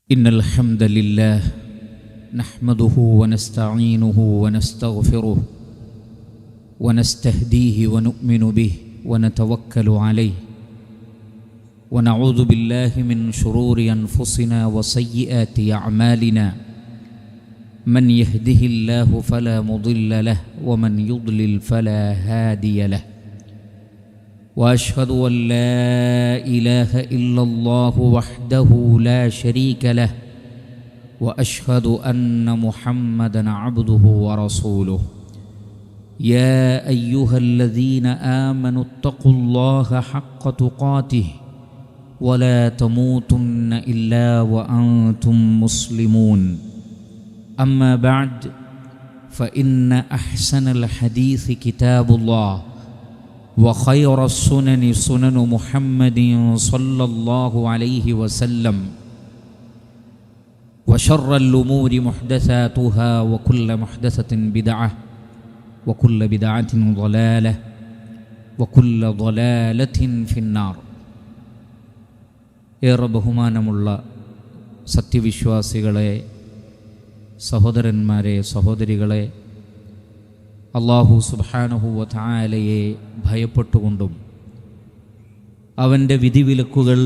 إن الحمد لله نحمده ونستعينه ونستغفره ونستهديه ونؤمن به ونتوكل عليه ونعوذ بالله من شرور أنفسنا وسيئات أعمالنا من يهده الله فلا مضل له ومن يضلل فلا هادي له وأشهد أن لا إله إلا الله وحده لا شريك له وأشهد أن محمدًا عبده ورسوله يا أيها الذين آمنوا اتقوا الله حق تقاته ولا تموتن إلا وأنتم مسلمون أما بعد فإن أحسن الحديث كتاب الله وخير السنن سنن محمد صلى الله عليه وسلم وشر الأمور محدثاتها وكل محدثة بدعة وكل بدعة ضلالة وكل ضلالة في النار. ഏറെ ബഹുമാനമുള്ള സത്യവിശ്വാസികളെ, സഹോദരന്മാരെ, സഹോദരികളെ, അല്ലാഹു സുബ്ഹാനഹു വ തആലയെ ഭയപ്പെട്ടുകൊണ്ടും അവൻ്റെ വിധിവിലക്കുകൾ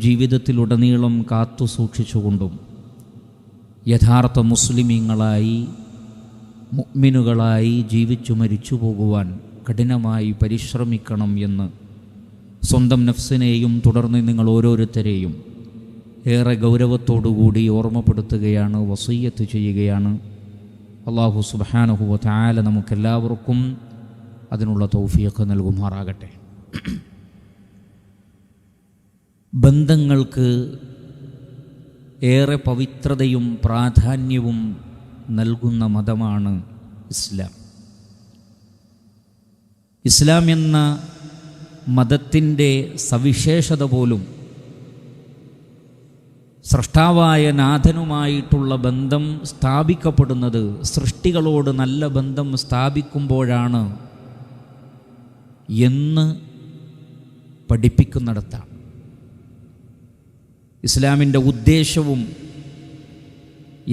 ജീവിതത്തിലുടനീളം കാത്തു സൂക്ഷിച്ചുകൊണ്ടും യഥാർത്ഥ മുസ്ലിമീങ്ങളായി, മുഅ്മിനുകളായി ജീവിച്ചു മരിച്ചു പോകുവാൻ കഠിനമായി പരിശ്രമിക്കണം എന്ന് സ്വന്തം നഫ്സിനെയും തുടർന്ന് നിങ്ങൾ ഓരോരുത്തരെയും ഏറെ ഗൗരവത്തോടുകൂടി ഓർമ്മപ്പെടുത്തുകയാണ്, വസിയ്യത്ത് ചെയ്യുകയാണ്. അല്ലാഹു സുബ്ഹാനഹു വ തആല നമുക്കെല്ലാവർക്കും അതിനുള്ള തൗഫീഖ് നൽകുമാറാകട്ടെ. ബന്ധങ്ങൾക്ക് ഏറെ പവിത്രതയും പ്രാധാന്യവും നൽകുന്ന മതമാണ് ഇസ്ലാം. ഇസ്ലാം എന്ന മതത്തിൻ്റെ സവിശേഷത പോലും സ്രഷ്ടാവായ നാഥനുമായിട്ടുള്ള ബന്ധം സ്ഥാപിക്കപ്പെടുന്നത്, സൃഷ്ടികളോട് നല്ല ബന്ധം സ്ഥാപിക്കുമ്പോഴാണ് എന്ന് പഠിപ്പിക്കുന്നിടത്താണ്. ഇസ്ലാമിൻ്റെ ഉദ്ദേശവും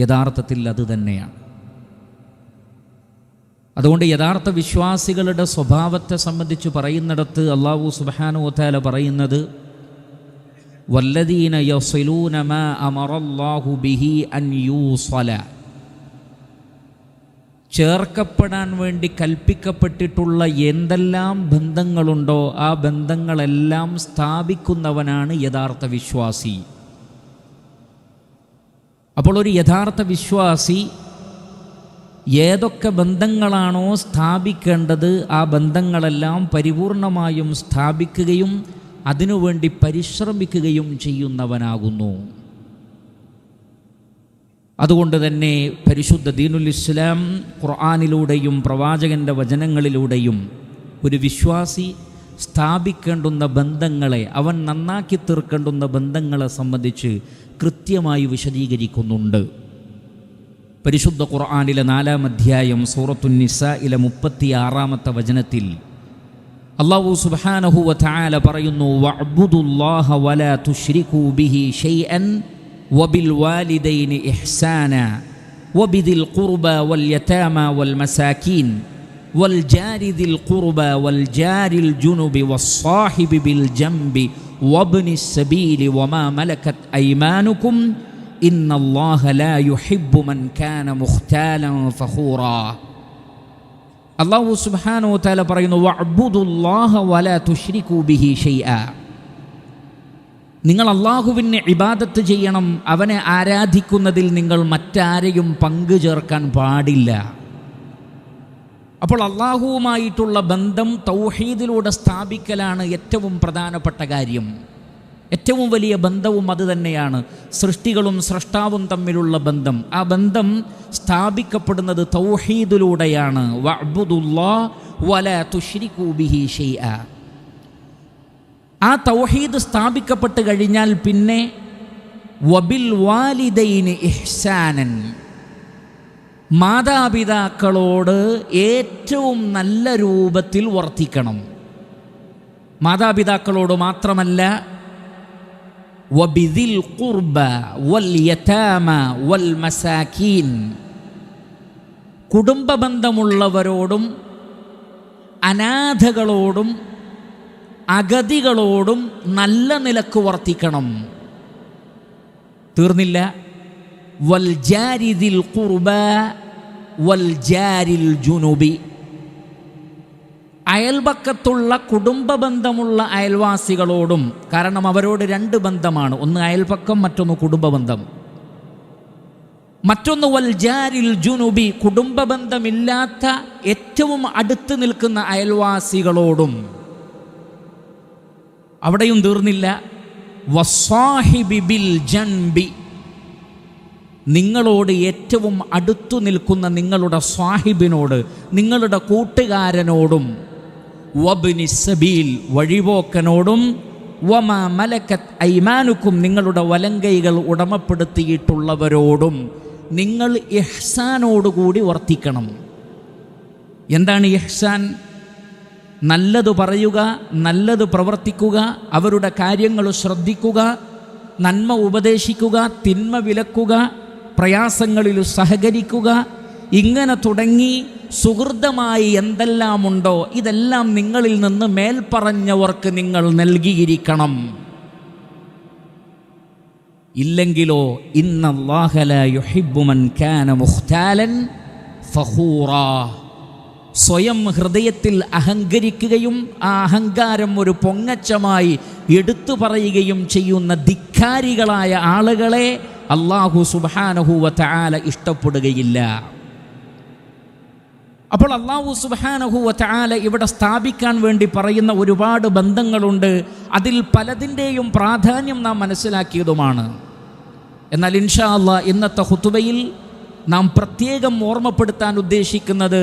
യഥാർത്ഥത്തിൽ അത് തന്നെയാണ്. അതുകൊണ്ട് യഥാർത്ഥ വിശ്വാസികളുടെ സ്വഭാവത്തെ സംബന്ധിച്ച് പറയുന്നിടത്ത് അല്ലാഹു സുബ്ഹാനഹു വ തആല പറയുന്നത് വല്ലദീന യസിലൂന മാ അമറല്ലാഹു ബിഹി അൻ യൂസല, ചേർക്കപ്പെടാൻ വേണ്ടി കൽപ്പിക്കപ്പെട്ടിട്ടുള്ള എന്തെല്ലാം ബന്ധങ്ങളുണ്ടോ ആ ബന്ധങ്ങളെല്ലാം സ്ഥാപിക്കുന്നവനാണ് യഥാർത്ഥ വിശ്വാസി. അപ്പോൾ ഒരു യഥാർത്ഥ വിശ്വാസി ഏതൊക്കെ ബന്ധങ്ങളാണോ സ്ഥാപിക്കേണ്ടത് ആ ബന്ധങ്ങളെല്ലാം പരിപൂർണമായും സ്ഥാപിക്കുകയും അതിനുവേണ്ടി പരിശ്രമിക്കുകയും ചെയ്യുന്നവനാകുന്നു. അതുകൊണ്ട് തന്നെ പരിശുദ്ധ ദീനുൽ ഇസ്ലാം ഖുർആനിലൂടെയും പ്രവാചകൻ്റെ വചനങ്ങളിലൂടെയും ഒരു വിശ്വാസി സ്ഥാപിക്കേണ്ടുന്ന ബന്ധങ്ങളെ, അവൻ നന്നാക്കി തീർക്കേണ്ടുന്ന ബന്ധങ്ങളെ സംബന്ധിച്ച് കൃത്യമായി വിശദീകരിക്കുന്നുണ്ട്. പരിശുദ്ധ ഖുർആനിലെ 4-ാം അധ്യായം സൂറത്തുൻ നിസായിലെ 36-ാമത്തെ വചനത്തിൽ അല്ലാഹു സുബ്ഹാനഹു വ തആല പറയുന്നു, വഅബ്ദുല്ലാഹ വലാ തുശ്രികൂ ബിഹി ശൈഅൻ വബിൽ വാലിദൈനി ഇഹ്സാന വബിദിൽ ഖുർബ വൽ യതാമ വൽ മസാകീൻ വൽ ജാരി ദിൽ ഖുർബ വൽ ജാരിൽ ജുനുബി വസ്സാഹിബി ബിൽ ജംബി വബ്നിസ് സബീലി വമാ മലകത് ഐമാനുകും ഇന്നല്ലാഹ ലാ യുഹിബ്ബു മൻ കാന മുഖ്താലൻ ഫഖൂറാ. അല്ലാഹു സുബ്ഹാനഹു വ തആല പറയുന്നു, വഅബ്ദുല്ലാഹ വലാ തുശ്രികൂ ബിഹി ശൈഅ, നിങ്ങൾ അല്ലാഹുവിനെ ഇബാദത്ത് ചെയ്യണം, അവനെ ആരാധിക്കുന്നതിൽ നിങ്ങൾ മറ്റാരെയും പങ്കു ചേർക്കാൻ പാടില്ല. അപ്പോൾ അല്ലാഹുവുമായിട്ടുള്ള ബന്ധം തൗഹീദിലൂടെ സ്ഥാപിക്കലാണ് ഏറ്റവും പ്രധാനപ്പെട്ട കാര്യം. ഏറ്റവും വലിയ ബന്ധവും അത് തന്നെയാണ്. സൃഷ്ടികളും സ്രഷ്ടാവും തമ്മിലുള്ള ബന്ധം, ആ ബന്ധം സ്ഥാപിക്കപ്പെടുന്നത് തൗഹീദിലൂടെയാണ്. വഅബ്ദുല്ലാഹ വലാ തുശ്രികൂ ബിഹി ശൈഅ. ആ തൗഹീദ് സ്ഥാപിക്കപ്പെട്ട് കഴിഞ്ഞാൽ പിന്നെ വബിൽ വാലിദൈനി ഇഹ്സാനൻ, മാതാപിതാക്കളോട് ഏറ്റവും നല്ല രൂപത്തിൽ വർത്തിക്കണം. മാതാപിതാക്കളോട് മാത്രമല്ല, വബിദിൽ ഖുർബ വൽ യതാമ വൽ മസാകീൻ, കുടുംബ ബന്ധമുള്ളവരോടും അനാഥകളോടും അഗതികളോടും നല്ല നിലക്ക് വർത്തിക്കണം. തീർന്നില്ല, വൽ ജാരിദിൽ ഖുർബ വൽ ജാരിൽ ജുനുബി, അയൽപക്കത്തുള്ള കുടുംബ ബന്ധമുള്ള അയൽവാസികളോടും, കാരണം അവരോട് രണ്ട് ബന്ധമാണ്, ഒന്ന് അയൽപക്കം, മറ്റൊന്ന് കുടുംബ ബന്ധം. മറ്റൊന്ന് വൽ ജാരിൽ ജുനുബി, കുടുംബ ബന്ധമില്ലാത്ത ഏറ്റവും അടുത്ത് നിൽക്കുന്ന അയൽവാസികളോടും. അവിടെയും തീർന്നില്ല, വസ്സാഹിബി ബിൽ ജൻബി, നിങ്ങളോട് ഏറ്റവും അടുത്തു നിൽക്കുന്ന നിങ്ങളുടെ സ്വാഹിബിനോട്, നിങ്ങളുടെ കൂട്ടുകാരനോടും, വബ്നി സബീൽ, വഴിപോക്കനോടും, വമാ മലക്കത്ത് ഐമാനുക്കും, നിങ്ങളുടെ വലങ്കൈകൾ ഉടമപ്പെടുത്തിയിട്ടുള്ളവരോടും നിങ്ങൾ ഇഹ്സാനോടുകൂടി വർത്തിക്കണം. എന്താണ് ഇഹ്സാൻ? നല്ലത് പറയുക, നല്ലത് പ്രവർത്തിക്കുക, അവരുടെ കാര്യങ്ങൾ ശ്രദ്ധിക്കുക, നന്മ ഉപദേശിക്കുക, തിന്മ വിലക്കുക, പ്രയാസങ്ങളിൽ സഹകരിക്കുക, ഇങ്ങനെ തുടങ്ങി സുഹൃതമായി എന്തെല്ലാമുണ്ടോ ഇതെല്ലാം നിങ്ങളിൽ നിന്ന് മേൽപ്പറഞ്ഞവർക്ക് നിങ്ങൾ നൽകിയിരിക്കണം. ഇല്ലെങ്കിലോ ഇന്നല്ലാഹ ലാ യുഹിബ്ബു മൻ കാന മുഖ്താലൻ ഫഖൂറാ, സ്വയം ഹൃദയത്തിൽ അഹങ്കരിക്കുകയും ആ അഹങ്കാരം ഒരു പൊങ്ങച്ചമായി എടുത്തു പറയുകയും ചെയ്യുന്ന ധിക്കാരികളായ ആളുകളെ അല്ലാഹു സുബ്ഹാനഹു വ തആല ഇഷ്ടപ്പെടുകയില്ല. അപ്പോൾ അല്ലാഹു സുബ്ഹാനഹു വ തആല ഇവിടെ സ്ഥാപിക്കാൻ വേണ്ടി പറയുന്ന ഒരുപാട് ബന്ധങ്ങളുണ്ട്. അതിൽ പലതിൻ്റെയും പ്രാധാന്യം നാം മനസ്സിലാക്കിയതുമാണ്. എന്നാൽ ഇൻഷാ അല്ലാഹ് ഇന്നത്തെ ഖുതുബയിൽ നാം പ്രത്യേകം ഓർമ്മപ്പെടുത്താൻ ഉദ്ദേശിക്കുന്നത്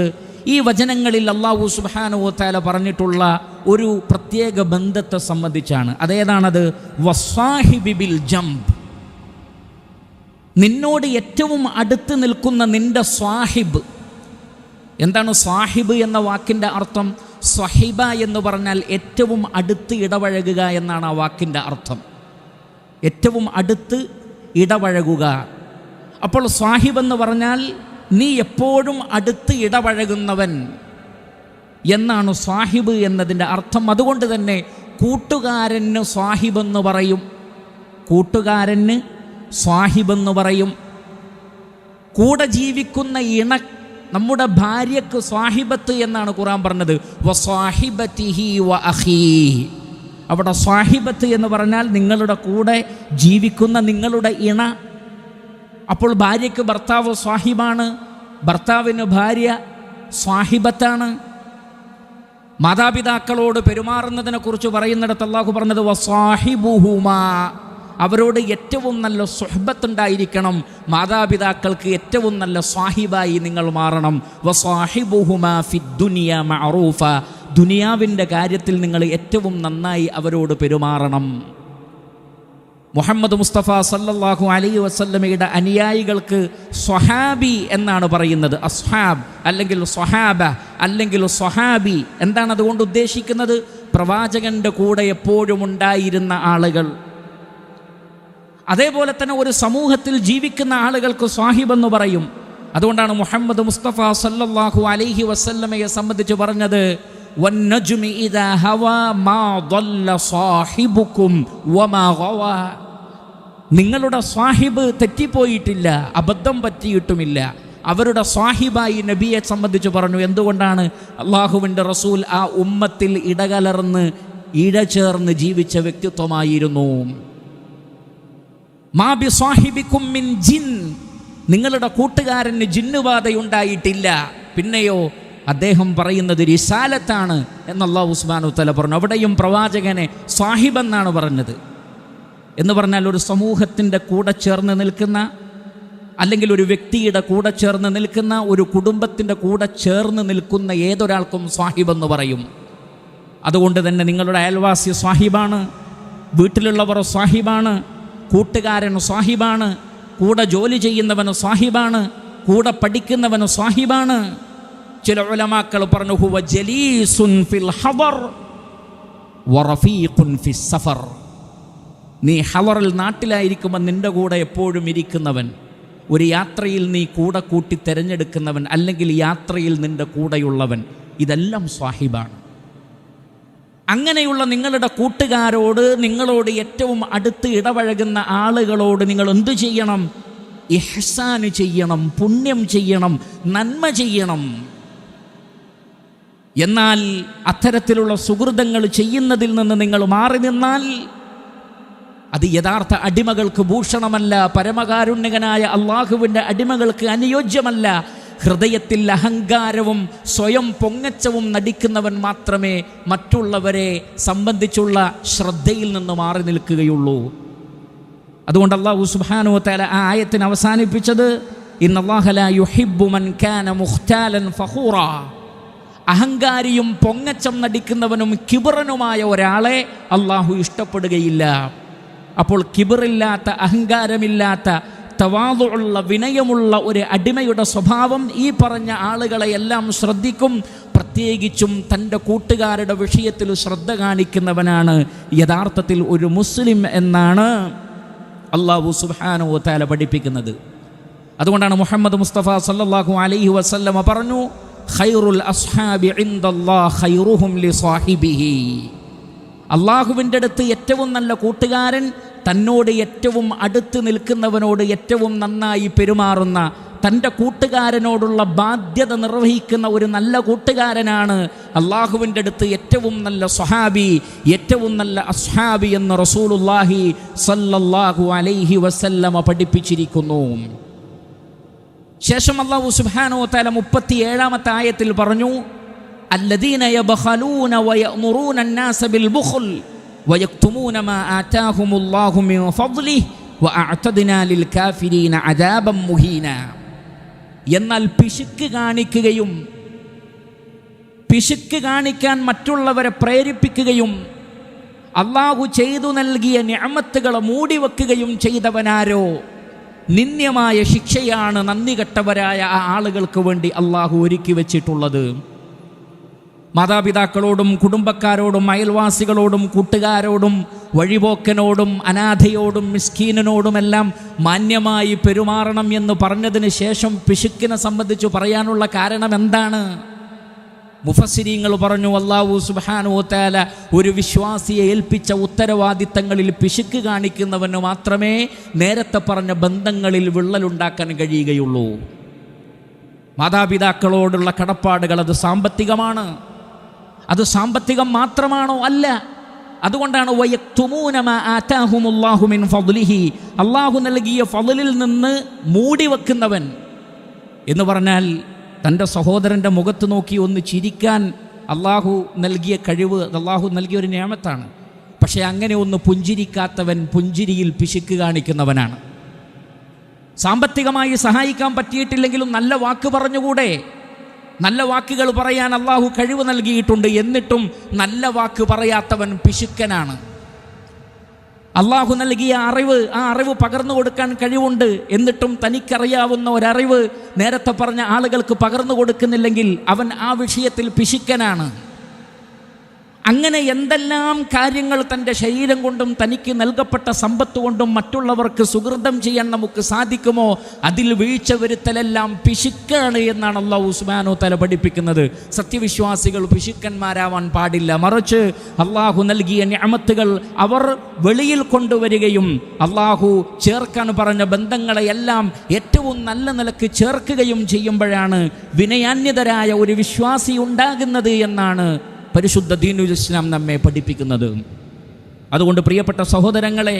ഈ വചനങ്ങളിൽ അല്ലാഹു സുബ്ഹാനഹു വ തആല പറഞ്ഞിട്ടുള്ള ഒരു പ്രത്യേക ബന്ധത്തെ സംബന്ധിച്ചാണ്. അതേതാണത്? വസ്സാഹിബി ബിൽ ജംബ്, നിന്നോട് ഏറ്റവും അടുത്ത് നിൽക്കുന്ന നിന്റെ സ്വാഹിബ്. എന്താണ് സ്വാഹിബ് എന്ന വാക്കിൻ്റെ അർത്ഥം? സ്വഹിബ എന്ന് പറഞ്ഞാൽ ഏറ്റവും അടുത്ത് ഇടപഴകുക എന്നാണ് ആ വാക്കിൻ്റെ അർത്ഥം. ഏറ്റവും അടുത്ത് ഇടപഴകുക. അപ്പോൾ സ്വാഹിബ് എന്ന് പറഞ്ഞാൽ നീ എപ്പോഴും അടുത്ത് ഇടപഴകുന്നവൻ എന്നാണ് സ്വാഹിബ് എന്നതിൻ്റെ അർത്ഥം. അതുകൊണ്ട് തന്നെ കൂട്ടുകാരന് സ്വാഹിബെന്ന് പറയും, കൂട്ടുകാരന് സ്വാഹിബെന്ന് പറയും. കൂടെ ജീവിക്കുന്ന നമ്മുടെ ഭാര്യക്ക് സ്വാഹിബത്ത് എന്നാണ് ഖുർആൻ പറഞ്ഞത്. വസ്വാഹിബതിഹി വഅഖീഹി, അവിടെ സ്വാഹിബത്ത് എന്ന് പറഞ്ഞാൽ നിങ്ങളുടെ കൂടെ ജീവിക്കുന്ന നിങ്ങളുടെ ഇണ. അപ്പോൾ ഭാര്യയ്ക്ക് ഭർത്താവ് സ്വാഹിബാണ്, ഭർത്താവിന് ഭാര്യ സ്വാഹിബത്താണ്. മാതാപിതാക്കളോട് പെരുമാറുന്നതിനെ കുറിച്ച് പറയുന്നിടത്ത് അല്ലാഹു പറഞ്ഞത് വസ്വാഹിബുഹുമാ, അവരോട് ഏറ്റവും നല്ല സുഹ്ബത്തുണ്ടായിരിക്കണം. മാതാപിതാക്കൾക്ക് ഏറ്റവും നല്ല സ്വാഹിബായി നിങ്ങൾ മാറണം. വസ്വാഹിബുഹുമാ ഫിദ്ദുനിയ മഅറൂഫ, ദുനിയാവിൻ്റെ കാര്യത്തിൽ നിങ്ങൾ ഏറ്റവും നന്നായി അവരോട് പെരുമാറണം. മുഹമ്മദ് മുസ്തഫ സല്ലല്ലാഹു അലൈഹി വസല്ലമയുടെ അനുയായികൾക്ക് സ്വഹാബി എന്നാണ് പറയുന്നത്. അസ്ഹാബ് അല്ലെങ്കിൽ സ്വഹാബ അല്ലെങ്കിൽ സ്വഹാബി. എന്താണ് അതുകൊണ്ട് ഉദ്ദേശിക്കുന്നത്? പ്രവാചകന്റെ കൂടെ എപ്പോഴും ഉണ്ടായിരുന്ന ആളുകൾ. അതേപോലെ തന്നെ ഒരു സമൂഹത്തിൽ ജീവിക്കുന്ന ആളുകൾക്ക് സ്വാഹിബെന്ന് പറയും. അതുകൊണ്ടാണ് മുഹമ്മദ് മുസ്തഫ സല്ലല്ലാഹു അലൈഹി വസല്ലമയെ സംബന്ധിച്ച് പറഞ്ഞത് വന്നജ്മി ഇദാ ഹവാ മാ ضل സാഹിബുക്കും വമാ ഗവാ, നിങ്ങളുടെ സ്വാഹിബ് തെറ്റിപ്പോയിട്ടില്ല, അബദ്ധം പറ്റിയിട്ടുമില്ല. അവരുടെ സ്വാഹിബായി നബിയെ സംബന്ധിച്ച് പറഞ്ഞു. എന്തുകൊണ്ടാണ്? അള്ളാഹുവിൻ്റെ റസൂൽ ആ ഉമ്മത്തിൽ ഇടകലർന്ന് ഇഴചേർന്ന് ജീവിച്ച വ്യക്തിത്വമായിരുന്നു. മാ ബി സ്വാഹിബിക്കും മിൻ ജിൻ, നിങ്ങളുടെ കൂട്ടുകാരന് ജിന്നുബാധയുണ്ടായിട്ടില്ല. പിന്നെയോ അദ്ദേഹം പറയുന്നത് റിസാലത്താണ് എന്ന് അല്ലാഹു സുബ്ഹാനഹു വ തആല പറഞ്ഞു. അവിടെയും പ്രവാചകനെ സ്വാഹിബെന്നാണ് പറഞ്ഞത്. എന്ന് പറഞ്ഞാൽ ഒരു സമൂഹത്തിൻ്റെ കൂടെ ചേർന്ന് നിൽക്കുന്ന, അല്ലെങ്കിൽ ഒരു വ്യക്തിയുടെ കൂടെ ചേർന്ന് നിൽക്കുന്ന, ഒരു കുടുംബത്തിൻ്റെ കൂടെ ചേർന്ന് നിൽക്കുന്ന ഏതൊരാൾക്കും സ്വാഹിബെന്ന് പറയും. അതുകൊണ്ട് തന്നെ നിങ്ങളുടെ അയൽവാസി സ്വാഹിബാണ്, വീട്ടിലുള്ളവർ സ്വാഹിബാണ്, കൂട്ടുകാരൻ സ്വാഹിബാണ്, കൂടെ ജോലി ചെയ്യുന്നവന് സ്വാഹിബാണ്, കൂടെ പഠിക്കുന്നവന് സ്വാഹിബാണ്. ചില ഉലമാക്കൾ പറഞ്ഞു ഹുവ ജലീസുൻ ഫിൽ ഹദർ വറഫീഖുൻ ഫിസ് സഫർ, നീ ഹവറിൽ നാട്ടിലായിരിക്കുമ്പോൾ നിൻ്റെ കൂടെ എപ്പോഴും ഇരിക്കുന്നവൻ, ഒരു യാത്രയിൽ നീ കൂടെ കൂട്ടി തിരഞ്ഞെടുക്കുന്നവൻ, അല്ലെങ്കിൽ യാത്രയിൽ നിൻ്റെ കൂടെയുള്ളവൻ, ഇതെല്ലാം സ്വാഹിബാണ്. അങ്ങനെയുള്ള നിങ്ങളുടെ കൂട്ടുകാരോട്, നിങ്ങളോട് ഏറ്റവും അടുത്ത് ഇടപഴകുന്ന ആളുകളോട് നിങ്ങൾ എന്തു ചെയ്യണം? ഇഹ്സാന് ചെയ്യണം, പുണ്യം ചെയ്യണം, നന്മ ചെയ്യണം. എന്നാൽ അത്തരത്തിലുള്ള സുഹൃതങ്ങൾ ചെയ്യുന്നതിൽ നിന്ന് നിങ്ങൾ മാറി നിന്നാൽ അത് യഥാർത്ഥ അടിമകൾക്ക് ഭൂഷണമല്ല, പരമകാരുണ്യകനായ അള്ളാഹുവിൻ്റെ അടിമകൾക്ക് അനുയോജ്യമല്ല. ഹൃദയത്തിൽ അഹങ്കാരവും സ്വയം പൊങ്ങച്ചവും നടിക്കുന്നവൻ മാത്രമേ മറ്റുള്ളവരെ സംബന്ധിച്ചുള്ള ശ്രദ്ധയിൽ നിന്ന് മാറി നിൽക്കുകയുള്ളൂ. അതുകൊണ്ട് അല്ലാഹു സുബ്ഹാനഹു വ തആല ആ ആയത്തിനെ അവസാനിപ്പിച്ചത് ഇന്നല്ലാഹ ലാ യുഹിബ്ബു മൻ കാന മുഖ്താലൻ ഫഖൂറാ. അഹങ്കാരിയും പൊങ്ങച്ചം നടിക്കുന്നവനും കിബറനുമായ ഒരാളെ അള്ളാഹു ഇഷ്ടപ്പെടുകയില്ല. അപ്പോൾ കിബറില്ലാത്ത, അഹങ്കാരമില്ലാത്ത, തവാദുഉള്ള, വിനയമുള്ള ഒരു അടിമയുടെ സ്വഭാവം ഈ പറഞ്ഞ ആളുകളെയെല്ലാം ശ്രദ്ധിക്കും. പ്രത്യേകിച്ചും തൻ്റെ കൂട്ടുകാരുടെ വിഷയത്തിൽ ശ്രദ്ധ കാണിക്കുന്നവനാണ് യഥാർത്ഥത്തിൽ ഒരു മുസ്ലിം എന്നാണ് അല്ലാഹു സുബ്ഹാനഹു വ തആല പഠിപ്പിക്കുന്നത്. അതുകൊണ്ടാണ് മുഹമ്മദ് മുസ്തഫ സല്ലല്ലാഹു അലൈഹി വസല്ലമ പറഞ്ഞു, ഖൈറുൽ അസ്ഹാബി ഇൻദല്ലാഹ് ഖൈറുഹും ലിസാഹിബിഹി. അള്ളാഹുവിൻ്റെ അടുത്ത് ഏറ്റവും നല്ല കൂട്ടുകാരൻ തന്നോട് ഏറ്റവും അടുത്ത് നിൽക്കുന്നവനോട് ഏറ്റവും നന്നായി പെരുമാറുന്ന, തൻ്റെ കൂട്ടുകാരനോടുള്ള ബാധ്യത നിർവഹിക്കുന്ന ഒരു നല്ല കൂട്ടുകാരനാണ് അള്ളാഹുവിൻ്റെ അടുത്ത് ഏറ്റവും നല്ല സ്വഹാബി, ഏറ്റവും നല്ല അസ്ഹാബി എന്ന് റസൂലുള്ളാഹി സല്ലല്ലാഹു അലൈഹി വസല്ലമ പഠിപ്പിച്ചിരിക്കുന്നു. ശേഷം അല്ലാഹു സുബ്ഹാനഹു വ തആല 37-ാമത്തെ ആയത്തിൽ പറഞ്ഞു, അല്ലദീന യബ്ഖലൂന വയഅ്മുറൂന അന്നാസ ബിൽ ബുഖൽ വയക്തുമൂന മാ ആതാഹുമുല്ലാഹു മിൻ ഫദ്ലിഹി വഅഅതനാ ലിൽ കാഫിരീന അദാബൻ മുഹീന. എന്നാൽ പിശുക്ക് കാണിക്കാൻ മറ്റുള്ളവരെ പ്രേരിപ്പിക്കുകയും അല്ലാഹു ചെയ്തു നൽകിയ നിഅമത്തുകളെ മൂടിവെക്കുകയും ചെയ്തവനാരോ, നിന്ദ്യമായ ശിക്ഷയാണ് നന്ദി കെട്ടവരായ ആ ആളുകൾക്ക് വേണ്ടി അള്ളാഹു ഒരുക്കി വച്ചിട്ടുള്ളത്. മാതാപിതാക്കളോടും കുടുംബക്കാരോടും അയൽവാസികളോടും കൂട്ടുകാരോടും വഴിപോക്കനോടും അനാഥയോടും മിസ്കീനോടുമെല്ലാം മാന്യമായി പെരുമാറണം എന്ന് പറഞ്ഞതിന് ശേഷം പിശുക്കിനെ സംബന്ധിച്ച് പറയാനുള്ള കാരണം എന്താണ്? മുഫസ്സിരീങ്ങൾ പറഞ്ഞു, അല്ലാഹു സുബ്ഹാനഹു വ തആല ഒരു വിശ്വാസിയെ ഏൽപ്പിച്ച ഉത്തരവാദിത്തങ്ങളിൽ പിശുക്ക് കാണിക്കുന്നവന് മാത്രമേ നേരത്തെ പറഞ്ഞ ബന്ധങ്ങളിൽ വിള്ളലുണ്ടാക്കാൻ കഴിയുകയുള്ളൂ. മാതാപിതാക്കളോടുള്ള കടപ്പാടുകൾ അത് സാമ്പത്തികമാണ്. അത് സാമ്പത്തികം മാത്രമാണോ? അല്ല. അതുകൊണ്ടാണ് വയക്തുമൂന മാ ആതാഹുമുല്ലാഹു മിൻ ഫദ്ലിഹി, അള്ളാഹു നൽകിയ ഫദ്ലിൽ നിന്ന് മൂടി വെക്കുന്നവൻ എന്ന് പറഞ്ഞാൽ തൻ്റെ സഹോദരൻ്റെ മുഖത്ത് നോക്കി ഒന്ന് ചിരിക്കാൻ അള്ളാഹു നൽകിയ കഴിവ്, അള്ളാഹു നൽകിയ ഒരു നിഅമത്താണ്. പക്ഷേ അങ്ങനെ ഒന്ന് പുഞ്ചിരിക്കാത്തവൻ പുഞ്ചിരിയിൽ പിശുക്ക് കാണിക്കുന്നവനാണ്. സാമ്പത്തികമായി സഹായിക്കാൻ പറ്റിയിട്ടില്ലെങ്കിലും നല്ല വാക്ക് പറഞ്ഞുകൂടെ? നല്ല വാക്കുകൾ പറയാൻ അള്ളാഹു കഴിവ് നൽകിയിട്ടുണ്ട്. എന്നിട്ടും നല്ല വാക്ക് പറയാത്തവൻ പിശുക്കനാണ്. അള്ളാഹു നൽകിയ അറിവ്, ആ അറിവ് പകർന്നു കൊടുക്കാൻ കഴിവുണ്ട്. എന്നിട്ടും തനിക്കറിയാവുന്ന ഒരറിവ് നേരത്തെ പറഞ്ഞ ആളുകൾക്ക് പകർന്നു കൊടുക്കുന്നില്ലെങ്കിൽ അവൻ ആ വിഷയത്തിൽ പിശുക്കനാണ്. അങ്ങനെ എന്തെല്ലാം കാര്യങ്ങൾ തൻ്റെ ശരീരം കൊണ്ടും തനിക്ക് നൽകപ്പെട്ട സമ്പത്ത് കൊണ്ടും മറ്റുള്ളവർക്ക് സുഹൃതം ചെയ്യാൻ നമുക്ക് സാധിക്കുമോ അതിൽ വീഴ്ച വരുത്തലെല്ലാം പിശുക്കാണ് എന്നാണ് അല്ലാഹു സുബ്ഹാനഹു വ തആല പഠിപ്പിക്കുന്നത്. സത്യവിശ്വാസികൾ പിശുക്കന്മാരാവാൻ പാടില്ല. മറിച്ച് അള്ളാഹു നൽകിയ നിഅമത്തുകൾ അവർ വെളിയിൽ കൊണ്ടുവരികയും അള്ളാഹു ചേർക്കാൻ പറഞ്ഞ ബന്ധങ്ങളെയെല്ലാം ഏറ്റവും നല്ല നിലക്ക് ചേർക്കുകയും ചെയ്യുമ്പോഴാണ് വിനയാന്യതരായ ഒരു വിശ്വാസി ഉണ്ടാകുന്നത് എന്നാണ് പരിശുദ്ധ ദീനുൽ ഇസ്ലാം നമ്മെ പഠിപ്പിക്കുന്നത്. അതുകൊണ്ട് പ്രിയപ്പെട്ട സഹോദരങ്ങളെ,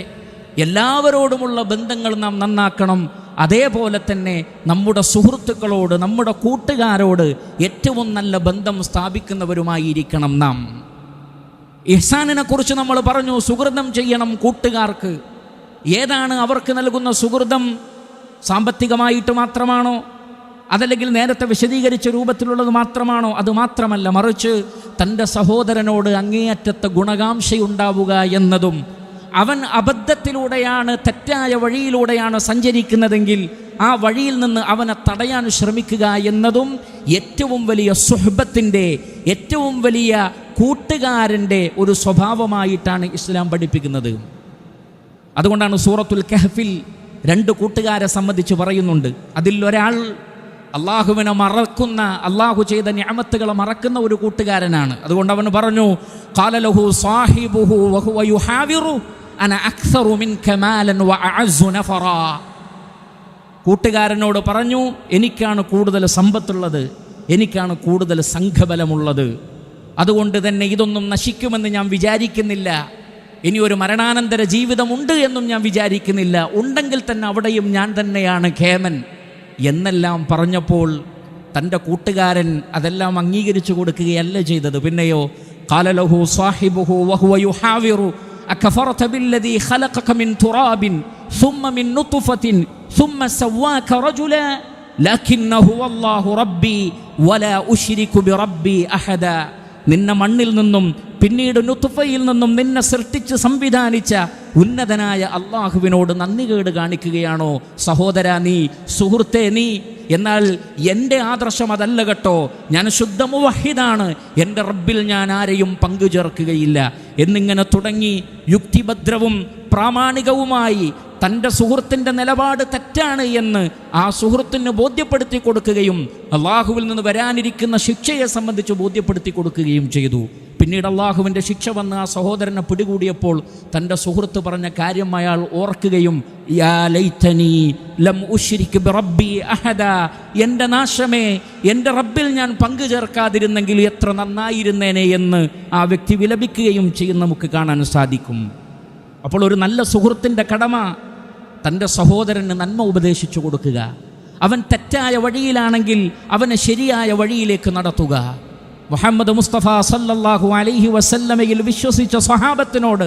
എല്ലാവരോടുമുള്ള ബന്ധങ്ങൾ നാം നന്നാക്കണം. അതേപോലെ തന്നെ നമ്മുടെ സുഹൃത്തുക്കളോട്, നമ്മുടെ കൂട്ടുകാരോട് ഏറ്റവും നല്ല ബന്ധം സ്ഥാപിക്കുന്നവരുമായിരിക്കണം നാം. ഇഹ്സാനിനെ കുറിച്ച് നമ്മൾ പറഞ്ഞു, സുഹൃതം ചെയ്യണം കൂട്ടുകാർക്ക്. ഏതാണ് അവർക്ക് നൽകുന്ന സുഹൃതം? സാമ്പത്തികമായിട്ട് മാത്രമാണോ? അതല്ലെങ്കിൽ നേരത്തെ വിശദീകരിച്ച രൂപത്തിലുള്ളത് മാത്രമാണോ? അത് മാത്രമല്ല, മറിച്ച് തൻ്റെ സഹോദരനോട് അങ്ങേയറ്റത്തെ ഗുണകാംക്ഷയുണ്ടാവുക എന്നതും, അവൻ അബദ്ധത്തിലൂടെയാണ്, തെറ്റായ വഴിയിലൂടെയാണ് സഞ്ചരിക്കുന്നതെങ്കിൽ ആ വഴിയിൽ നിന്ന് അവനെ തടയാൻ ശ്രമിക്കുക എന്നതും ഏറ്റവും വലിയ സുഹ്ബത്തിൻ്റെ, ഏറ്റവും വലിയ കൂട്ടുകാരൻ്റെ ഒരു സ്വഭാവമായിട്ടാണ് ഇസ്ലാം പഠിപ്പിക്കുന്നത്. അതുകൊണ്ടാണ് സൂറത്തുൽ കഹ്ഫിൽ 2 കൂട്ടുകാരെ സംബന്ധിച്ച് പറയുന്നുണ്ട്. അതിൽ ഒരാൾ അള്ളാഹുവിനെ മറക്കുന്ന, അള്ളാഹു ചെയ്ത നിഅമത്തുകളെ മറക്കുന്ന ഒരു കൂട്ടുകാരനാണ്. അതുകൊണ്ട് അവൻ പറഞ്ഞു, ഖാല ലഹു സാഹിബുഹു വഹുവ യുഹാവിറു അന അക്സറു മിൻക മാലൻ വഅഅസ്സു നഫറാ. കൂട്ടുകാരനോട് പറഞ്ഞു, എനിക്കാണ് കൂടുതൽ സമ്പത്തുള്ളത്, എനിക്കാണ് കൂടുതൽ സംഘബലമുള്ളത്, അതുകൊണ്ട് തന്നെ ഇതൊന്നും നശിക്കുമെന്ന് ഞാൻ വിചാരിക്കുന്നില്ല, ഇനി ഒരു മരണാനന്തര ജീവിതമുണ്ട് എന്നും ഞാൻ വിചാരിക്കുന്നില്ല, ഉണ്ടെങ്കിൽ തന്നെ അവിടെയും ഞാൻ തന്നെയാണ് ഖേമൻ എന്നെല്ലാം പറഞ്ഞപ്പോൾ തൻ്റെ കൂട്ടുകാരൻ അതെല്ലാം അംഗീകരിച്ചു കൊടുക്കുകയല്ല ചെയ്തത്. പിന്നെയോ ഖാല ലഹു സാഹിബുഹു വഹുവ യുഹാവിറു അകഫറത ബില്ലദീ ഖലഖക മിൻ തുറാബിൻ സുമ്മ മിൻ നുത്ഫത്തിൻ സുമ്മ സവ്വാക റജുലാ ലകിന്നഹു വല്ലാഹു റബ്ബി വലാ ഉശ്രികു ബിറബ്ബി അഹദ. നിന്നെ മണ്ണിൽ നിന്നും പിന്നീട് നുത്ഫയിൽ നിന്നും നിന്നെ സൃഷ്ടിച്ച് സംവിധാനിച്ച ഉന്നതനായ അള്ളാഹുവിനോട് നന്ദികേട് കാണിക്കുകയാണോ സഹോദരാ നീ, സുഹൃത്തേ നീ? എന്നാൽ എൻ്റെ ആദർശം അതല്ല കേട്ടോ, ഞാൻ ശുദ്ധ മുവഹിദാണ്, എൻ്റെ റബ്ബിൽ ഞാൻ ആരെയും പങ്കു ചേർക്കുകയില്ല എന്നിങ്ങനെ തുടങ്ങി യുക്തിഭദ്രവും പ്രാമാണികവുമായി തൻ്റെ സുഹൃത്തിൻ്റെ നിലപാട് തെറ്റാണ് എന്ന് ആ സുഹൃത്തിന് ബോധ്യപ്പെടുത്തി കൊടുക്കുകയും അള്ളാഹുവിൽ നിന്ന് വരാനിരിക്കുന്ന ശിക്ഷയെ സംബന്ധിച്ച് ബോധ്യപ്പെടുത്തി കൊടുക്കുകയും ചെയ്തു. പിന്നീട് അള്ളാഹുവിൻ്റെ ശിക്ഷ വന്ന് ആ സഹോദരനെ പിടികൂടിയപ്പോൾ തൻ്റെ സുഹൃത്ത് പറഞ്ഞ കാര്യം അയാൾ ഓർക്കുകയും, യാ ലൈതനി ലം ഉശ്രിക് ബിറബ്ബി അഹദ, എൻ്റെ നാശമേ, എൻ്റെ റബ്ബിൽ ഞാൻ പങ്കു ചേർക്കാതിരുന്നെങ്കിൽ എത്ര നന്നായിരുന്നേനെ എന്ന് ആ വ്യക്തി വിലപിക്കുകയും ചെയ്യുന്ന നമുക്ക് കാണാൻ സാധിക്കും. അപ്പോൾ ഒരു നല്ല സുഹൃത്തിൻ്റെ കടമ തൻ്റെ സഹോദരന് നന്മ ഉപദേശിച്ചു കൊടുക്കുക. അവൻ തെറ്റായ വഴിയിലാണെങ്കിൽ അവനെ ശരിയായ വഴിയിലേക്ക് നടത്തുക. മുഹമ്മദ് മുസ്തഫ സല്ലല്ലാഹു അലൈഹി വസല്ലമയിൽ വിശ്വസിച്ച സ്വഹാബത്തിനോട്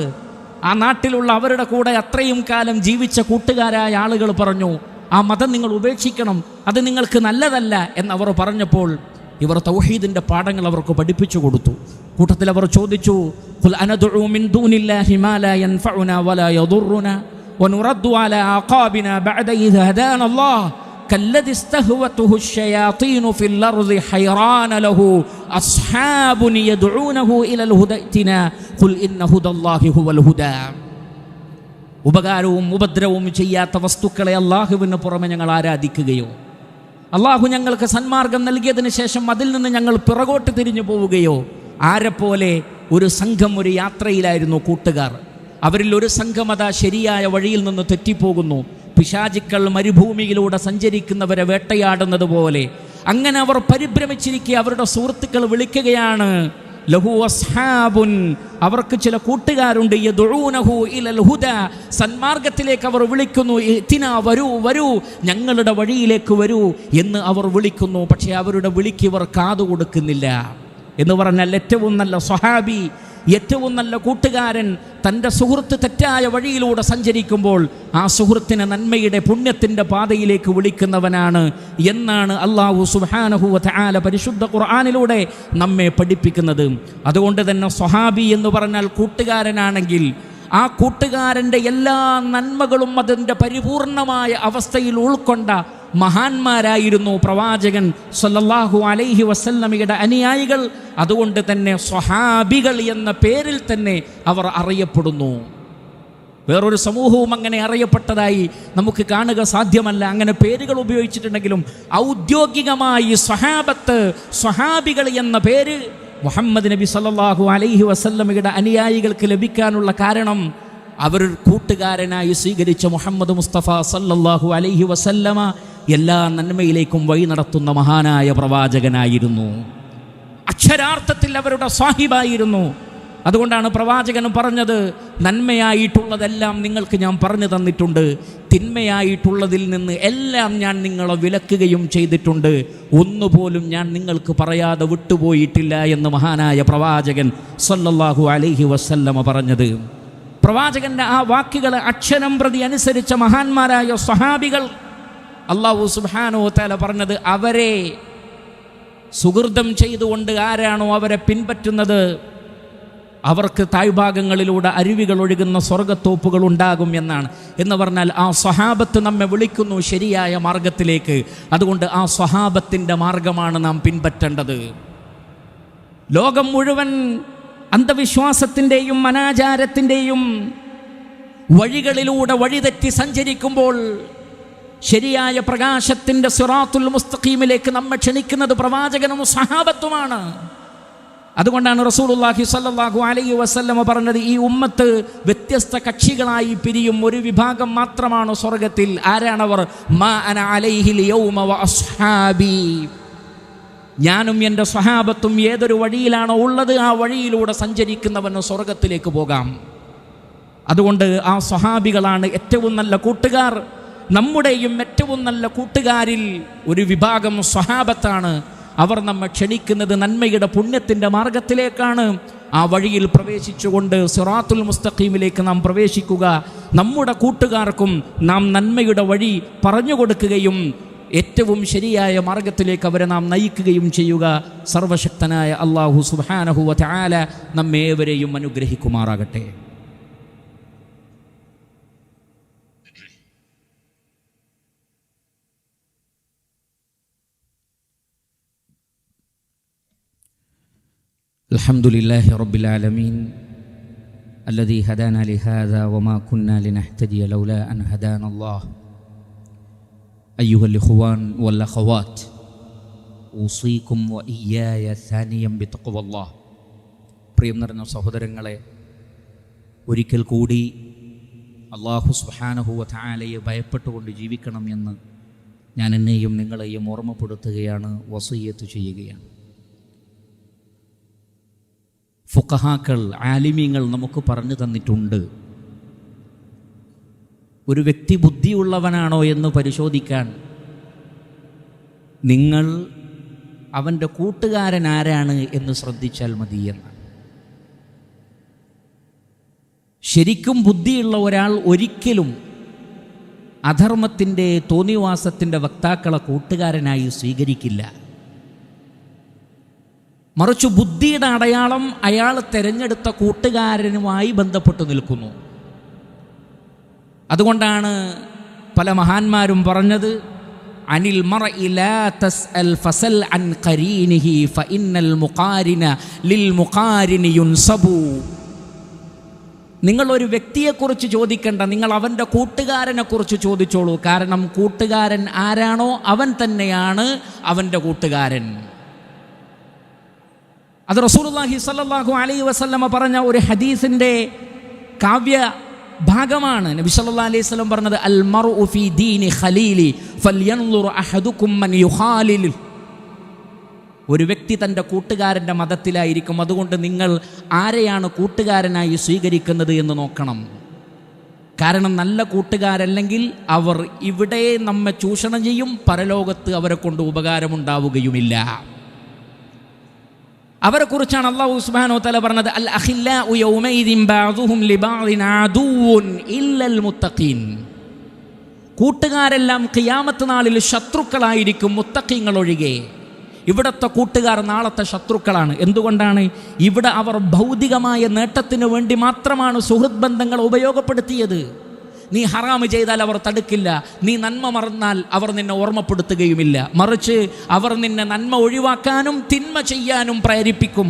ആ നാട്ടിലുള്ള അവരുടെ കൂടെ അത്രയും കാലം ജീവിച്ച കൂട്ടുകാരായ ആളുകൾ പറഞ്ഞു, ആ മതം നിങ്ങൾ ഉപേക്ഷിക്കണം, അത് നിങ്ങൾക്ക് നല്ലതല്ല എന്നവർ പറഞ്ഞപ്പോൾ ഇവർ തൗഹീദിൻ്റെ പാഠങ്ങൾ അവർക്ക് പഠിപ്പിച്ചു കൊടുത്തു. കൂട്ടത്തിൽ അവർ ചോദിച്ചു, ഖുൽ അനദഉ മിൻ ദൂനില്ലാഹി മാ ലാ യൻഫഉനാ വലാ യദുറുനാ വനുറദ്ദു അലാ അഖാബിനാ ബഅദ ഇദ് ഹദാനല്ലാഹ് കല്ലദി ഇസ്തഹവതുഹു അശ്ശയാതീനു ഫിൽ അർളി ഹൈറാന ലഹു അസ്ഹാബുൻ യദ്ഊനഹു ഇലൽ ഹുദഅതിനാ ഖുൽ ഇന്ന ഹുദല്ലാഹി ഹുവൽ ഹുദാ. ഉപകാരവും ഉപദ്രവവും ചെയ്യാത്ത വസ്തുക്കളെ അല്ലാഹുവിന് പുറമെ ഞങ്ങൾ ആരാധിക്കുകയോ, അള്ളാഹു ഞങ്ങൾക്ക് സന്മാർഗം നൽകിയതിന് ശേഷം അതിൽ നിന്ന് ഞങ്ങൾ പിറകോട്ട് തിരിഞ്ഞു പോവുകയോ? ആരെപ്പോലെ ഒരു സംഘം ഒരു യാത്രയിലായിരുന്നു കൂട്ടുകാർ. അവരിൽ ഒരു സംഘം അതാ ശരിയായ വഴിയിൽ നിന്ന് തെറ്റിപ്പോകുന്നു. പിശാചുക്കൾ മരുഭൂമിയിലൂടെ സഞ്ചരിക്കുന്നവരെ വേട്ടയാടുന്നത് പോലെ അങ്ങനെ അവർ പരിഭ്രമിച്ചിരിക്കെ അവരുടെ സുഹൃത്തുക്കൾ വിളിക്കുകയാണ്, ലഹു അസ്ഹാബുൻ, അവർക്ക് ചില കൂട്ടുകാരുണ്ട്, യദ്ഊനഹു ഇലൽ ഹുദാ, സന്മാർഗത്തിലേക്ക് അവർ വിളിക്കുന്നു, ഇത്തിനാ, വരൂ വരൂ, ഞങ്ങളുടെ വഴിയിലേക്ക് വരൂ എന്ന് അവർ വിളിക്കുന്നു. പക്ഷേ അവരുടെ വിളിക്ക് ഇവർ കാതു കൊടുക്കുന്നില്ല. എന്ന് പറഞ്ഞാൽ ഏറ്റവും നല്ല സ്വഹാബി, ഏറ്റവും നല്ല കൂട്ടുകാരൻ തൻ്റെ സുഹൃത്ത് തെറ്റായ വഴിയിലൂടെ സഞ്ചരിക്കുമ്പോൾ ആ സുഹൃത്തിനെ നന്മയുടെ പുണ്യത്തിൻ്റെ പാതയിലേക്ക് വിളിക്കുന്നവനാണ് എന്നാണ് അല്ലാഹു സുബ്ഹാനഹു വ തആല പരിശുദ്ധ ഖുർആനിലൂടെ നമ്മെ പഠിപ്പിക്കുന്നത്. അതുകൊണ്ട് തന്നെ സ്വഹാബി എന്ന് പറഞ്ഞാൽ കൂട്ടുകാരനാണെങ്കിൽ ആ കൂട്ടുകാരൻ്റെ എല്ലാ നന്മകളും അതിൻ്റെ പരിപൂർണമായ അവസ്ഥയിൽ ഉൾക്കൊണ്ട മഹാന്മാരായിരുന്നു പ്രവാചകൻ സല്ലല്ലാഹു അലൈഹി വസല്ലമയുടെ അനുയായികൾ. അതുകൊണ്ട് തന്നെ സ്വഹാബികൾ എന്ന പേരിൽ തന്നെ അവർ അറിയപ്പെടുന്നു. വേറൊരു സമൂഹവും അങ്ങനെ അറിയപ്പെട്ടതായി നമുക്ക് കാണുക സാധ്യമല്ല. അങ്ങനെ പേരുകൾ ഉപയോഗിച്ചിട്ടുണ്ടെങ്കിലും ഔദ്യോഗികമായി സ്വഹാബത്ത്, സ്വഹാബികൾ എന്ന പേര് മുഹമ്മദ് നബി സല്ലല്ലാഹു അലൈഹി വസല്ലമയുടെ അനുയായികൾക്ക് ലഭിക്കാനുള്ള കാരണം അവർ കൂട്ടുകാരനായി സ്വീകരിച്ച മുഹമ്മദ് മുസ്തഫ സല്ലല്ലാഹു അലൈഹി വസല്ലമ എല്ലാ നന്മയിലേക്കും വഴി നടത്തുന്ന മഹാനായ പ്രവാചകനായിരുന്നു. അക്ഷരാർത്ഥത്തിൽ അവരുടെ സാഹിബായിരുന്നു. അതുകൊണ്ടാണ് പ്രവാചകൻ പറഞ്ഞത്, നന്മയായിട്ടുള്ളതെല്ലാം നിങ്ങൾക്ക് ഞാൻ പറഞ്ഞു തന്നിട്ടുണ്ട്, തിന്മയായിട്ടുള്ളതിൽ നിന്ന് എല്ലാം ഞാൻ നിങ്ങളെ വിലക്കുകയും ചെയ്തിട്ടുണ്ട്, ഒന്നുപോലും ഞാൻ നിങ്ങൾക്ക് പറയാതെ വിട്ടുപോയിട്ടില്ല എന്ന് മഹാനായ പ്രവാചകൻ സല്ലല്ലാഹു അലൈഹി വസല്ലമ പറഞ്ഞത്. പ്രവാചകന്റെ ആ വാക്കുകളെ അക്ഷരം പ്രതി അനുസരിച്ച മഹാന്മാരായ സ്വഹാബികൾ, അല്ലാഹു സുബ്ഹാനഹു വ തആല പറഞ്ഞത്, അവരെ സുഹൃതം ചെയ്തുകൊണ്ട് ആരാണോ അവരെ പിൻപറ്റുന്നത് അവർക്ക് താഴ്ഭാഗങ്ങളിലൂടെ അരുവികൾ ഒഴുകുന്ന സ്വർഗത്തോപ്പുകൾ ഉണ്ടാകും എന്നാണ്. എന്ന് പറഞ്ഞാൽ ആ സ്വഹാബത്ത് നമ്മെ വിളിക്കുന്നു ശരിയായ മാർഗത്തിലേക്ക്. അതുകൊണ്ട് ആ സ്വഹാബത്തിൻ്റെ മാർഗമാണ് നാം പിൻപറ്റേണ്ടത്. ലോകം മുഴുവൻ അന്ധവിശ്വാസത്തിൻ്റെയും അനാചാരത്തിൻ്റെയും വഴികളിലൂടെ വഴിതെറ്റി സഞ്ചരിക്കുമ്പോൾ ശരിയായ പ്രകാശത്തിൻ്റെ സിറാത്തുൽ മുസ്തഖീമിലേക്ക് നമ്മെ ക്ഷണിക്കുന്നത് പ്രവാചകനും സഹാബത്തുമാണ്. അതുകൊണ്ടാണ് റസൂലുള്ളാഹി സ്വല്ലല്ലാഹു അലൈഹി വസല്ലമ പറഞ്ഞത്, ഈ ഉമ്മത്ത് വ്യത്യസ്ത കക്ഷികളായി പിരിയും, ഒരു വിഭാഗം മാത്രമാണ് സ്വർഗത്തിൽ. ആരാണവർ? മാ അന അലൈഹിൽ യൗമ വ അസ്ഹാബി, ഞാനും എൻ്റെ സ്വഹാബത്തും ഏതൊരു വഴിയിലാണോ ഉള്ളത് ആ വഴിയിലൂടെ സഞ്ചരിക്കുന്നവന് സ്വർഗത്തിലേക്ക് പോകാം. അതുകൊണ്ട് ആ സ്വഹാബികളാണ് ഏറ്റവും നല്ല കൂട്ടുകാർ. നമ്മുടെയും ഏറ്റവും നല്ല കൂട്ടുകാരിൽ ഒരു വിഭാഗം സ്വഹാബത്താണ്. അവർ നമ്മെ ക്ഷണിക്കുന്നത് നന്മയുടെ പുണ്യത്തിൻ്റെ മാർഗത്തിലേക്കാണ്. ആ വഴിയിൽ പ്രവേശിച്ചുകൊണ്ട് സിറാത്തുൽ മുസ്തഖീമിലേക്ക് നാം പ്രവേശിക്കുക. നമ്മുടെ കൂട്ടുകാർക്കും നാം നന്മയുടെ വഴി പറഞ്ഞു കൊടുക്കുകയും ഏറ്റവും ശരിയായ മാർഗത്തിലേക്ക് അവരെ നാം നയിക്കുകയും ചെയ്യുക. സർവശക്തനായ അല്ലാഹു സുബ്ഹാനഹു വ തആല നമ്മേവരെയും അനുഗ്രഹിക്കുമാറാകട്ടെ. الحمد لله رب العالمين الذي هدانا لهذا وما كنا لنهتدي لولا أن هدانا الله. أيها الإخوان والأخوات، أوصيكم وإياي ثانيا بتقوى الله. പ്രിയം നിറഞ്ഞ സഹോദരങ്ങളെ, ഒരിക്കൽ കൂടി അല്ലാഹു സുബ്ഹാനഹു വ തആലയെ ഭയപ്പെട്ടുകൊണ്ട് ജീവിക്കണം എന്ന് ഞാൻ എന്നെയും നിങ്ങളെയും ഓർമ്മപ്പെടുത്തുകയാണ്, വസിയ്യത്ത് ചെയ്യുകയാണ്. ഫുഖഹാക്കൾ, ആലിമീങ്ങൾ നമുക്ക് പറഞ്ഞു തന്നിട്ടുണ്ട്, ഒരു വ്യക്തി ബുദ്ധിയുള്ളവനാണോ എന്ന് പരിശോധിക്കാൻ നിങ്ങൾ അവൻ്റെ കൂട്ടുകാരൻ ആരാണ് എന്ന് ശ്രദ്ധിച്ചാൽ മതിയെന്ന്. ശരിക്കും ബുദ്ധിയുള്ള ഒരാൾ ഒരിക്കലും അധർമ്മത്തിൻ്റെ തോന്നിവാസത്തിൻ്റെ വക്താക്കളെ കൂട്ടുകാരനായി സ്വീകരിക്കില്ല. മറിച്ച് ബുദ്ധിയുടെ അടയാളം അയാൾ തിരഞ്ഞെടുത്ത കൂട്ടുകാരനുമായി ബന്ധപ്പെട്ടു നിൽക്കുന്നു. അതുകൊണ്ടാണ് പല മഹാന്മാരും പറഞ്ഞത്, അനിൽ മർഇ ലാ തസ്അൽ ഫസൽ അൻ ഖരീനിഹി ഫഇന്നൽ മുഖാരിന ലിൽ മുഖാരിനി യുൻസബു. നിങ്ങൾ ഒരു വ്യക്തിയെക്കുറിച്ച് ചോദിക്കേണ്ട, നിങ്ങൾ അവൻ്റെ കൂട്ടുകാരനെക്കുറിച്ച് ചോദിച്ചോളൂ. കാരണം കൂട്ടുകാരൻ ആരാണോ അവൻ തന്നെയാണ് അവൻ്റെ കൂട്ടുകാരൻ. അത് റസൂലുള്ളാഹി സ്വല്ലല്ലാഹു അലൈഹി വസല്ലമ പറഞ്ഞ ഒരു ഹദീസിൻ്റെ കാവ്യ ഭാഗമാണ്. നബി സല്ലല്ലാഹു അലൈഹി വസല്ലം പറഞ്ഞത്, അൽ മർഉ ഫീ ദീനി ഖലീലി ഫൽയൻദുർ അഹദുകും മൻ യുഖാലിൽ. ഒരു വ്യക്തി തൻ്റെ കൂട്ടുകാരൻ്റെ മതത്തിലായിരിക്കും. അതുകൊണ്ട് നിങ്ങൾ ആരെയാണ് കൂട്ടുകാരനായി സ്വീകരിക്കുന്നത് എന്ന് നോക്കണം. കാരണം നല്ല കൂട്ടുകാരല്ലെങ്കിൽ അവർ ഇവിടെ നമ്മെ ചൂഷണം ചെയ്യും, പരലോകത്ത് അവരെ കൊണ്ട് ഉപകാരമുണ്ടാവുകയുമില്ല. അവരെക്കുറിച്ചാണ് അല്ലാഹു സുബ്ഹാനഹു വ തആല പറഞ്ഞത്, അൽ അഖില്ലാഉ യൗമൈദിൻ ബഅദുഹും ലിബഅദിൻ അദുവ്വുൻ ഇല്ലൽ മുത്തഖീൻ. കൂട്ടുകാരെല്ലാം ഖിയാമത്ത് നാളിൽ ശത്രുക്കളായിരിക്കും, മുത്തഖീങ്ങൾ ഒഴികെ. ഇവിടുത്തെ കൂട്ടുകാർ നാളത്തെ ശത്രുക്കളാണ്. എന്തുകൊണ്ടാണ്? ഇവിടെ അവർ ഭൗതികമായ നേട്ടത്തിന് വേണ്ടി മാത്രമാണ് സുഹൃത്ത് ബന്ധങ്ങൾ ഉപയോഗപ്പെടുത്തിയത്. നീ ഹറാമ് ചെയ്താൽ അവർ തടുക്കില്ല, നീ നന്മ മറന്നാൽ അവർ നിന്നെ ഓർമ്മപ്പെടുത്തുകയുമില്ല. മറിച്ച് അവർ നിന്നെ നന്മ ഒഴിവാക്കാനും തിന്മ ചെയ്യാനും പ്രേരിപ്പിക്കും.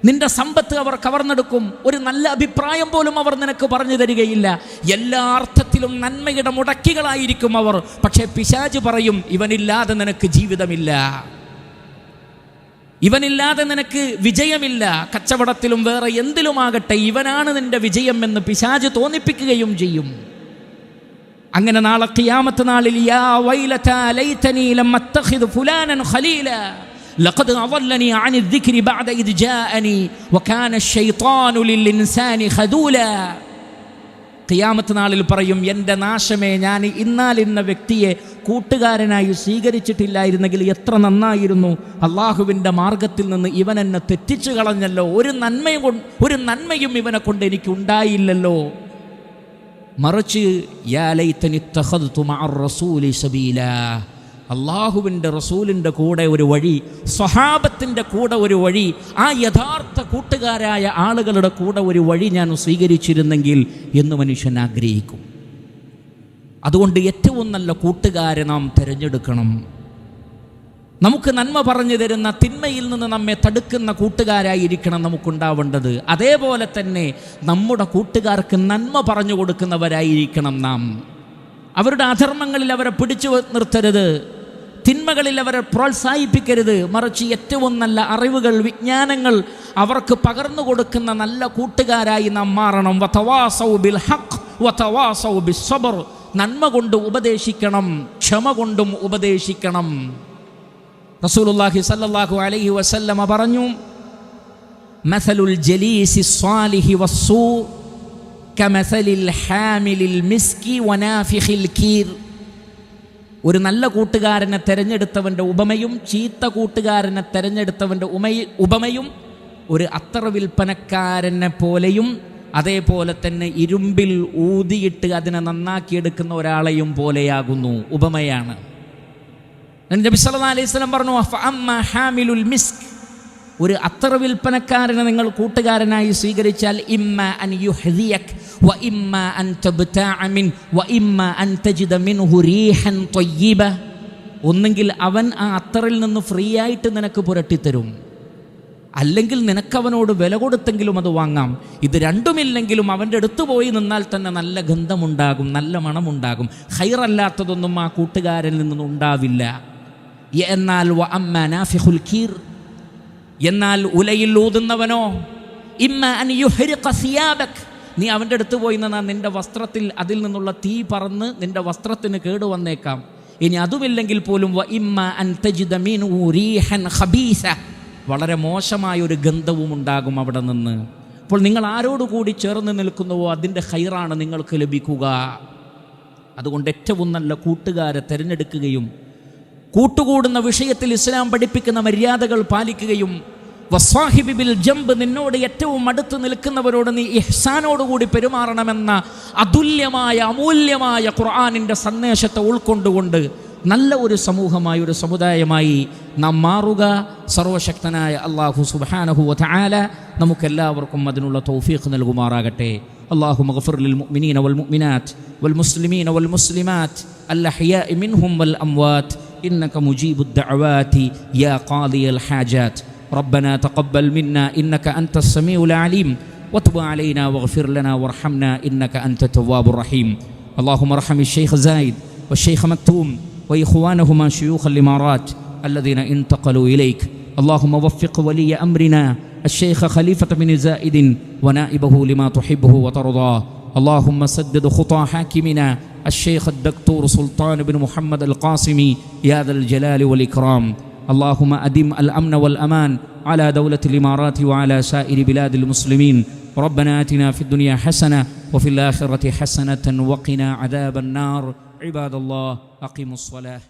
നിന്റെ സമ്പത്ത് അവർ കവർന്നെടുക്കും. ഒരു നല്ല അഭിപ്രായം പോലും അവർ നിനക്ക് പറഞ്ഞു തരികയില്ല. എല്ലാ അർത്ഥത്തിലും നന്മയുടെ മുടക്കികളായിരിക്കും അവർ. പക്ഷേ പിശാച് പറയും, ഇവനില്ലാതെ നിനക്ക് ജീവിതമില്ല, ഇവനില്ലാതെ നിനക്ക് വിജയമില്ല. കച്ചവടത്തിലും വേറെ എന്തിലുമാകട്ടെ ഇവനാണ് നിന്റെ വിജയം എന്ന് പിശാച് തോന്നിപ്പിക്കുകയും ചെയ്യും. അങ്ങനെ നാളെ ഖിയാമത്ത് നാളിൽ, യാ വൈലതാ ലൈതനി ലം അത്തഖിദ് ഫുലാനൻ ഖലീല ലഖദ് അദല്ലനി അനി الذിക്രി ബഅദ ഇദ് ജാഅനി വകാന الشൈത്താനു ലിൽഇൻസാനി ഖദൂല. ഖിയാമത്ത് നാളിൽ പറയും, എൻ്റെ നാശമേ, ഞാൻ ഇന്ന വ്യക്തിയെ കൂട്ടുകാരനായി സ്വീകരിച്ചിട്ടില്ലായിരുന്നെങ്കിൽ എത്ര നന്നായിരുന്നു. അള്ളാഹുവിൻ്റെ മാർഗത്തിൽ നിന്ന് ഇവൻ എന്നെ തെറ്റിച്ചു കളഞ്ഞല്ലോ. ഒരു നന്മയും ഇവനെ കൊണ്ട് എനിക്ക് ഉണ്ടായില്ലല്ലോ. മറിച്ച് യാ ലൈതനി ഇത്തഖദ്തു മഅർ റസൂലി സബീലാ, അള്ളാഹുവിൻ്റെ റസൂലിൻ്റെ കൂടെ ഒരു വഴി, സ്വഹാബത്തിൻ്റെ കൂടെ ഒരു വഴി, ആ യഥാർത്ഥ കൂട്ടുകാരായ ആളുകളുടെ കൂടെ ഒരു വഴി ഞാൻ സ്വീകരിച്ചിരുന്നെങ്കിൽ എന്ന് മനുഷ്യൻ ആഗ്രഹിക്കും. അതുകൊണ്ട് ഏറ്റവും നല്ല കൂട്ടുകാരെ നാം തിരഞ്ഞെടുക്കണം. നമുക്ക് നന്മ പറഞ്ഞു തരുന്ന, തിന്മയിൽ നിന്ന് നമ്മെ തടുക്കുന്ന കൂട്ടുകാരായിരിക്കണം നമുക്കുണ്ടാവേണ്ടത്. അതേപോലെ തന്നെ നമ്മുടെ കൂട്ടുകാർക്ക് നന്മ പറഞ്ഞു കൊടുക്കുന്നവരായിരിക്കണം നാം. അവരുടെ അധർമ്മങ്ങളിൽ അവരെ പിടിച്ചു നിർത്തരുത്, തിന്മകളിൽ അവരെ പ്രോത്സാഹിപ്പിക്കരുത്. മറിച്ച് ഏറ്റവും നല്ല അറിവുകൾ, വിജ്ഞാനങ്ങൾ അവർക്ക് പകർന്നു കൊടുക്കുന്ന നല്ല കൂട്ടുകാരായി നാം മാറണം. വതവാസൗ ബിൽ ഹഖ് വതവാസൗ ബിസ്സബ്ർ. നന്മ കൊണ്ട് ഉപദേശിക്കണം, ക്ഷമ കൊണ്ടും ഉപദേശിക്കണം. റസൂലുള്ളാഹി സ്വല്ലല്ലാഹു അലൈഹി വസല്ലമ പറഞ്ഞു, മസലുൽ ജലീസി സ്വാലിഹി വസ്സൂ കമസലിൽ ഹാമിലിൽ മിസ്കി വനാഫിഖിൽ കീർ. ഒരു നല്ല കൂട്ടുകാരനെ തിരഞ്ഞെടുത്തവൻ്റെ ഉപമയും ചീത്ത കൂട്ടുകാരനെ തിരഞ്ഞെടുത്തവൻ്റെ ഉപമയും ഒരു അത്തർ വിൽപ്പനക്കാരനെ പോലെയും അതേപോലെ തന്നെ ഇരുമ്പിൽ ഊതിയിട്ട് അതിനെ നന്നാക്കിയെടുക്കുന്ന ഒരാളെയും പോലെയാകുന്നു. ഉപമയാണ്. നബി സല്ലല്ലാഹു അലൈഹി വസല്ലം പറഞ്ഞു, ഫഅമ്മാ ഹാമിലുൽ മിസ്ക്, ഒരു അത്തർ വിൽപ്പനക്കാരനെ നിങ്ങൾ കൂട്ടുകാരനായി സ്വീകരിച്ചാൽ ഇമ്മ അൻ യുഹ്ദിയക് വ ഇമ്മ അൻ തബ്തഅ മിൻ വ ഇമ്മ അൻ തജിദ മിൻഹു റീഹൻ ത്വയ്യിബ. ഒന്നെങ്കിൽ അവൻ ആ അത്തറിൽ നിന്ന് ഫ്രീ ആയിട്ട് നിനക്ക് പുരട്ടിത്തരും, അല്ലെങ്കിൽ നിനക്കവനോട് വില കൊടുത്തെങ്കിലും അത് വാങ്ങാം. ഇത് രണ്ടുമില്ലെങ്കിലും അവൻ്റെ അടുത്ത് പോയി നിന്നാൽ തന്നെ നല്ല ഗന്ധമുണ്ടാകും, നല്ല മണമുണ്ടാകും. ഖൈറല്ലാത്തതൊന്നും ആ കൂട്ടുകാരിൽ നിന്നും ഉണ്ടാവില്ല. എന്നാൽ വ അമ്മ നാഫിഖുൽ കീർ, എന്നാൽ ഉലയിൽ ഊതുന്നവനോ, ഇമ്മ അൻ യുഹ്രിഖ സിയാബക്, നീ അവൻ്റെ അടുത്ത് പോയി നിന്നാൽ നിൻ്റെ വസ്ത്രത്തിൽ അതിൽ നിന്നുള്ള തീ പറന്ന് നിൻ്റെ വസ്ത്രത്തിന് കേടുവന്നേക്കാം. ഇനി അതുമില്ലെങ്കിൽ പോലും വ ഇമ്മ അൻ തജിദ മിൻഹു റീഹൻ ഖബീസ, വളരെ മോശമായൊരു ഗന്ധവും ഉണ്ടാകും അവിടെ നിന്ന്. അപ്പോൾ നിങ്ങൾ ആരോടുകൂടി ചേർന്ന് നിൽക്കുന്നുവോ അതിൻ്റെ ഖൈറാണ് നിങ്ങൾക്ക് ലഭിക്കുക. അതുകൊണ്ട് ഏറ്റവും നല്ല കൂട്ടുകാരെ തിരഞ്ഞെടുക്കുകയും കൂട്ടുകൂടുന്ന വിഷയത്തിൽ ഇസ്ലാം പഠിപ്പിക്കുന്ന മര്യാദകൾ പാലിക്കുകയും വസ്വാഹിബി ബിൽ ജംബ്, നിന്നോട് ഏറ്റവും അടുത്ത് നിൽക്കുന്നവരോട് നീ ഇഹ്സാനോടുകൂടി പെരുമാറണമെന്ന അതുല്യമായ അമൂല്യമായ ഖുർആനിൻ്റെ സന്ദേശത്തെ ഉൾക്കൊണ്ടുകൊണ്ട് നല്ല ഒരു സമൂഹമായി, ഒരു സമുദായമായി നാം മാറുക. സർവശക്തനായ അല്ലാഹു സുബ്ഹാനഹു വ തആല നമുക്കെല്ലാവർക്കും അതിനുള്ള തൗഫീഖ് നൽകുമാറാകട്ടെ. اللهم اغفر للمؤمنين والمؤمنات والمسلمين والمسلمات الأحياء منهم والأموات إنك مجيب الدعوات يا قاضي الحاجات. ربنا تقبل منا إنك أنت السميع العليم وتب علينا واغفر لنا وارحمنا إنك أنت التواب الرحيم. اللهم ارحم الشيخ زايد والشيخ مكتوم وإخوانهما شيوخ الإمارات الذين انتقلوا إليك. اللهم وفق ولي أمرنا الشيخ خليفة بن زايد ونائبه لما تحبه وترضاه. اللهم سدد خطى حاكمنا الشيخ الدكتور سلطان بن محمد القاسمي يا ذا الجلال والإكرام. اللهم أدم الأمن والأمان على دولة الإمارات وعلى سائر بلاد المسلمين. ربنا آتنا في الدنيا حسنة وفي الآخرة حسنة وقنا عذاب النار. عباد الله أقيموا الصلاة.